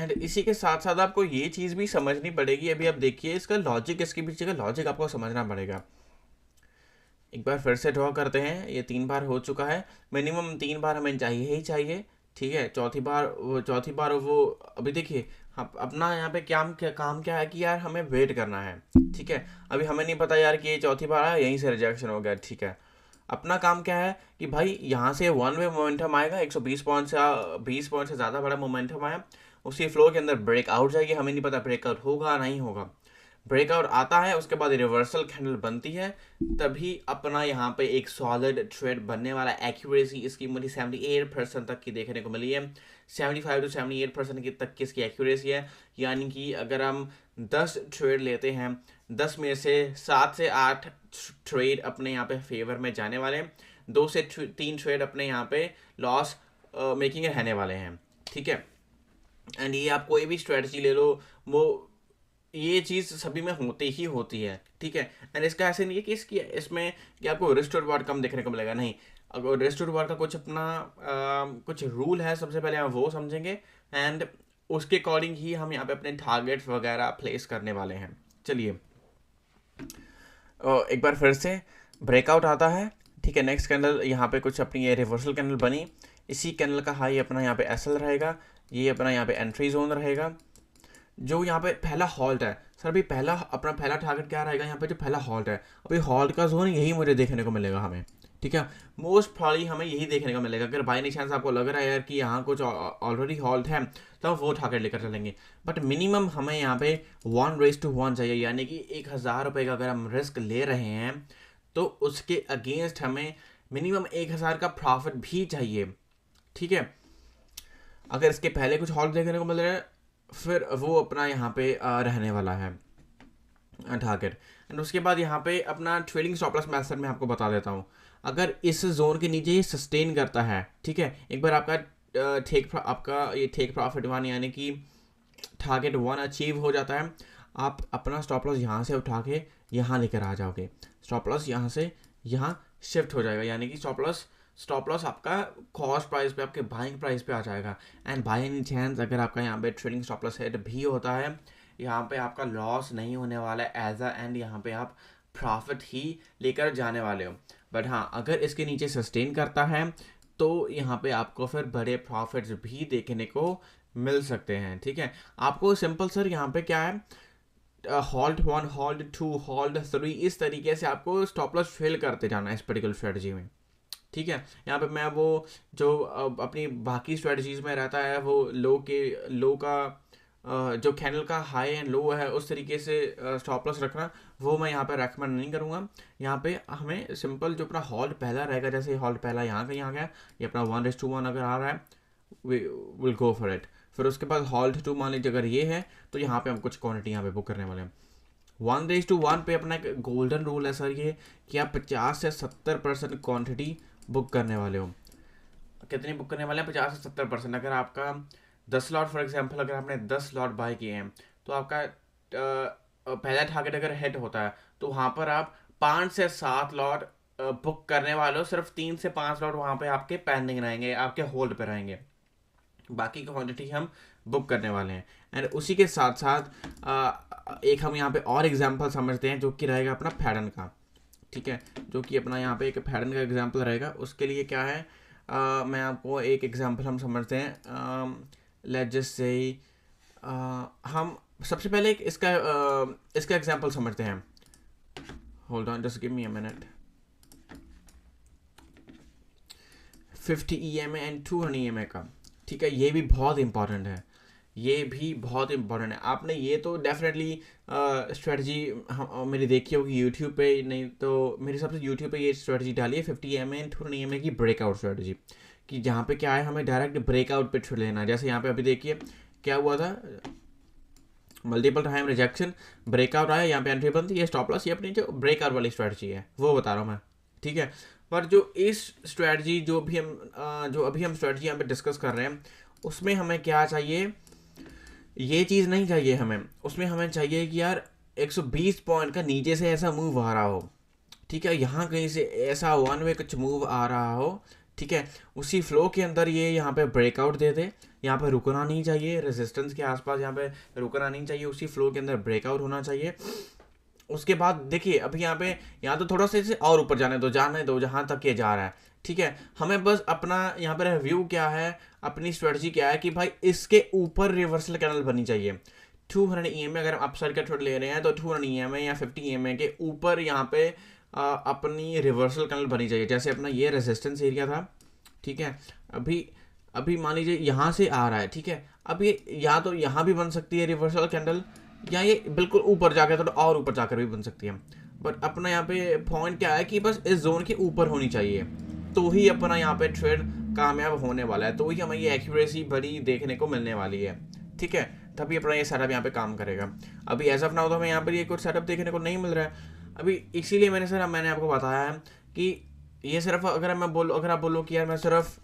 And इसी के साथ साथ आपको ये चीज़ भी समझनी पड़ेगी। अभी आप देखिए इसका लॉजिक, इसके पीछे का लॉजिक आपको समझना पड़ेगा। एक बार फिर से ड्रॉ करते हैं, ये 3 बार हो चुका है, मिनिमम 3 बार हमें चाहिए ही चाहिए। ठीक है, चौथी बार वो अभी देखिए हम अपना यहाँ पे काम क्या है कि यार हमें वेट करना है। ठीक है, अभी हमें नहीं पता यार कि ये चौथी बार आया, यहीं से रिजेक्शन हो गया। ठीक है, अपना काम क्या है कि भाई यहाँ से वन वे मोमेंटम आएगा, 120 पॉइंट से 20 पॉइंट से ज़्यादा बड़ा मोमेंटम आया, उसी फ्लो के अंदर ब्रेकआउट जाएगी, हमें नहीं पता ब्रेकआउट होगा नहीं होगा। ब्रेकआउट आता है, उसके बाद रिवर्सल कैंडल बनती है, तभी अपना यहाँ पे एक सॉलिड ट्रेड बनने वाला। एक्यूरेसी इसकी मुझे 78% तक की देखने को मिली है, 75 to 78% की तक की इसकी एक्यूरेसी है। यानी कि अगर हम 10 ट्रेड लेते हैं, 10 में से 7 से 8 ट्रेड अपने यहाँ पे फेवर में जाने वाले हैं, 2 से 3 ट्रेड अपने यहाँ पे लॉस मेकिंग रहने वाले हैं। ठीक है, एंड ये आप कोई भी स्ट्रेटजी ले लो, वो ये चीज़ सभी में होती ही होती है। ठीक है, एंड इसका ऐसे नहीं है कि इसमें कि आपको रिस्क टू रिवॉर्ड कम देखने को मिलेगा, नहीं। अगर रिस्क टू रिवॉर्ड का कुछ अपना कुछ रूल है, सबसे पहले हम वो समझेंगे, एंड उसके अकॉर्डिंग ही हम यहाँ पे अपने टारगेट्स वगैरह प्लेस करने वाले हैं। चलिए एक बार फिर से ब्रेकआउट आता है। ठीक है, नेक्स्ट कैंडल यहाँ पे कुछ अपनी ये रिवर्सल कैंडल बनी, इसी कैंडल का हाई अपना यहाँ पे एसएल रहेगा, ये अपना यहाँ पे एंट्री जोन रहेगा। जो यहाँ पे पहला हॉल्ट है सर, अभी अपना पहला टारगेट क्या रहेगा, यहाँ पे जो पहला हॉल्ट है, अभी हॉल्ट का जोन यही मुझे देखने को मिलेगा हमें। ठीक है, मोस्ट प्रॉब्ली हमें यही देखने को मिलेगा। अगर बाई चांस आपको लग रहा है यार कि यहाँ कुछ ऑलरेडी हॉल्ट है, तो हम वो टारगेट लेकर चलेंगे। बट मिनिमम हमें यहाँ पे 1:1 चाहिए, यानी कि 1000 रुपये का अगर हम रिस्क ले रहे हैं, तो उसके अगेंस्ट हमें मिनिमम 1000 का प्रॉफिट भी चाहिए। ठीक है, अगर इसके पहले कुछ हॉल्ट देखने को मिल रहा है, फिर वो अपना यहाँ पे रहने वाला है टारगेट। एंड उसके बाद यहाँ पे अपना ट्रेलिंग स्टॉप लॉस मेथड में आपको बता देता हूँ, अगर इस जोन के नीचे ये सस्टेन करता है, ठीक है, एक बार आपका ये टेक प्रॉफिट 1 यानी कि टारगेट 1 अचीव हो जाता है, आप अपना स्टॉप लॉस यहाँ से उठा के यहाँ लेकर आ जाओगे। स्टॉप लॉस यहाँ से यहाँ शिफ्ट हो जाएगा, यानी कि स्टॉप लॉस आपका कॉस्ट प्राइस पे, आपके बाइंग प्राइस पे आ जाएगा। एंड बाय एनी चांस अगर आपका यहाँ पे ट्रेडिंग स्टॉप लॉस हिट भी होता है, यहाँ पे आपका लॉस नहीं होने वाला है एज अ एंड, यहाँ पे आप प्रॉफिट ही लेकर जाने वाले हो। बट हाँ, अगर इसके नीचे सस्टेन करता है तो यहाँ पे आपको फिर बड़े प्रॉफिट्स भी देखने को मिल सकते हैं। ठीक है, आपको सिंपल सर यहाँ पे क्या है, हॉल्ट 1, हॉल्ट 2, हॉल्ट 3, इस तरीके से आपको स्टॉप लॉस फिल करते जाना है इस पर्टिकुलर स्ट्रेटजी में। ठीक है, यहाँ पे मैं वो जो अपनी बाकी स्ट्रेटजीज में रहता है, वो लो का जो कैंडल का हाई एंड लो है, उस तरीके से स्टॉप लॉस रखना, वो मैं यहाँ पे रेकमेंड नहीं करूँगा। यहाँ पे हमें सिंपल जो अपना हॉल्ट पहला रहेगा, जैसे हॉल्ट पहला यहाँ गया, ये अपना 1:1 अगर आ रहा है, विल गो फॉर इट। फिर उसके बाद हॉल्ट 2 मान लीजिए अगर ये है, तो यहाँ पे हम कुछ क्वान्टिटी यहाँ पे बुक करने वाले हैं। 1:1 पे अपना एक गोल्डन रूल है सर ये, कि आप 50 से 70% क्वान्टिटी बुक करने वाले हो। कितनी बुक करने वाले हैं? 50 से 70%। अगर आपका 10 लॉट फॉर एग्जांपल, अगर आपने 10 लॉट बाय किए हैं, तो आपका पहला टारगेट अगर हिट होता है, तो वहाँ पर आप 5 से 7 लॉट बुक करने वाले हो। सिर्फ 3 से 5 लॉट वहाँ पे आपके पेंडिंग रहेंगे, आपके होल्ड पे रहेंगे, बाकी क्वांटिटी हम बुक करने वाले हैं। एंड उसी के साथ साथ एक हम यहाँ पे और एग्जांपल समझते हैं, जो कि रहेगा अपना फैडन का। ठीक है, जो कि अपना यहाँ पे एक फैडन का एग्जांपल रहेगा। उसके लिए क्या है, मैं आपको एक एग्जांपल हम समझते हैं। लेट्स जस्ट से हम सबसे पहले इसका एग्जांपल समझते हैं। Hold on, just give me a minute. 50 EMA and 200 EMA का। ठीक है, ये भी बहुत इंपॉर्टेंट है, ये भी बहुत इंपॉर्टेंट है। आपने ये तो डेफिनेटली स्ट्रेटजी मेरी देखी होगी यूट्यूब पे, नहीं तो मेरे हिसाब से यूट्यूब पे ये स्ट्रेटजी डाली है, 50 EMA एंड 200 EMA की ब्रेकआउट स्ट्रेटजी, कि जहाँ पे क्या है, हमें डायरेक्ट ब्रेकआउट पे ट्रेड लेना है। जैसे यहाँ पे अभी देखिए क्या हुआ था, मल्टीपल टाइम रिजेक्शन, ब्रेकआउट आया, यहाँ पे एंट्री बनती है, स्टॉप लॉस, ये अपनी जो ब्रेकआउट वाली स्ट्रेटजी है वो बता रहा हूँ मैं। ठीक है, पर जो इस स्ट्रेटजी जो अभी हम स्ट्रेटजी यहाँ पे डिस्कस कर रहे हैं, उसमें हमें क्या चाहिए, ये चीज़ नहीं चाहिए हमें। उसमें हमें चाहिए कि यार 120 पॉइंट का नीचे से ऐसा मूव आ रहा हो। ठीक है, यहाँ कहीं से ऐसा वन वे कुछ मूव आ रहा हो। ठीक ठीक है, उसी फ्लो के अंदर ये यहाँ पे ब्रेकआउट दे दे, यहाँ पे रुकना नहीं चाहिए, रेजिस्टेंस के आसपास यहाँ पे रुकना नहीं चाहिए, उसी फ्लो के अंदर ब्रेकआउट होना चाहिए। उसके बाद देखिए अभी यहाँ पे यहाँ तो थोड़ा सा इसे और ऊपर जाने दो जहाँ तक ये जा रहा है, ठीक है। हमें बस अपना यहाँ पर रिव्यू क्या है, अपनी स्ट्रेटजी क्या है कि भाई इसके ऊपर रिवर्सल कैनल बनी चाहिए। 200 EMA अगर आप अपसाइड का ट्रेड ले रहे हैं तो 200 EMA या 50 EMA के ऊपर यहाँ पे अपनी रिवर्सल कैनल बनी चाहिए। जैसे अपना ये रेजिस्टेंस एरिया था, ठीक है, अभी अभी मान लीजिए यहाँ से आ रहा है, ठीक है, अब ये या तो यहाँ भी बन सकती है रिवर्सल कैंडल, या ये बिल्कुल ऊपर जाकर थोड़ा और ऊपर जाकर भी बन सकती है। बट अपना यहाँ पे पॉइंट क्या है कि बस इस जोन के ऊपर होनी चाहिए, तो ही अपना यहाँ पे ट्रेड कामयाब होने वाला है, तो ही हमें ये एक्यूरेसी बड़ी देखने को मिलने वाली है, ठीक है। तभी अपना ये सेटअप यहाँ पे काम करेगा। अभी एज ऑफ नाउ तो हमें यहाँ पर ये कुछ सेटअप देखने को नहीं मिल रहा है अभी, इसीलिए मैंने आपको बताया है कि ये सिर्फ अगर आप बोलो कि यार मैं सिर्फ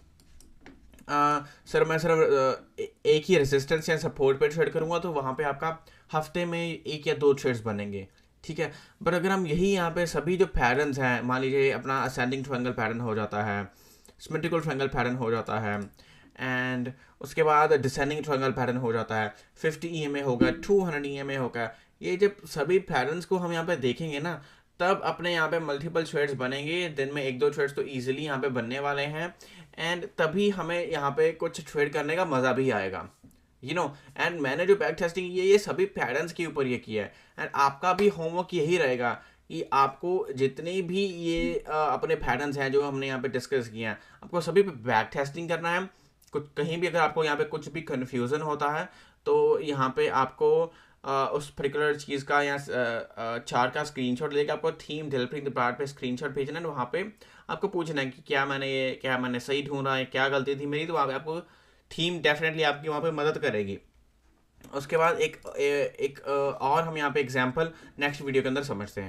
एक ही रेजिस्टेंस या सपोर्ट पे ट्रेड करूंगा तो वहाँ पे आपका हफ्ते में 1 या 2 ट्रेड्स बनेंगे, ठीक है। बट अगर हम यही यहाँ पे सभी जो पैटर्न्स हैं, मान लीजिए अपना असेंडिंग ट्रायंगल पैटर्न हो जाता है, सिमेट्रिकल ट्रायंगल पैटर्न हो जाता है, एंड उसके बाद डिसेंडिंग ट्रायंगल पैटर्न हो जाता है, 50 EMA होगा, 200 EMA होगा, ये जब सभी पैटर्न्स को हम यहाँ पे देखेंगे ना, तब अपने यहाँ पे मल्टीपल ट्रेड्स बनेंगे, दिन में 1-2 ट्रेड्स तो ईजिली यहाँ पे बनने वाले हैं, एंड तभी हमें यहाँ पे कुछ ट्रेड करने का मज़ा भी आएगा, एंड मैंने जो बैक टेस्टिंग ये सभी पैटर्न्स के ऊपर ये किया है, एंड आपका भी होमवर्क यही रहेगा कि आपको जितने भी ये अपने पैटर्न्स हैं जो हमने यहाँ पे डिस्कस किए हैं, आपको सभी पे बैक टेस्टिंग करना है। कुछ कहीं भी अगर आपको यहाँ पे कुछ भी कन्फ्यूज़न होता है तो यहाँ पे आपको उस पर्टिकुलर चीज़ का या चार्ट का स्क्रीनशॉट लेके आपको थीम डेवलपिंग द पार्ट पे स्क्रीनशॉट भेजना है, वहाँ पे आपको पूछना है कि क्या मैंने सही ढूंढा है, क्या गलती थी मेरी, तो वहाँ पे आपको थीम डेफिनेटली आपकी वहाँ पे मदद करेगी। उसके बाद एक और हम यहाँ पे एग्जांपल नेक्स्ट वीडियो के अंदर समझते हैं।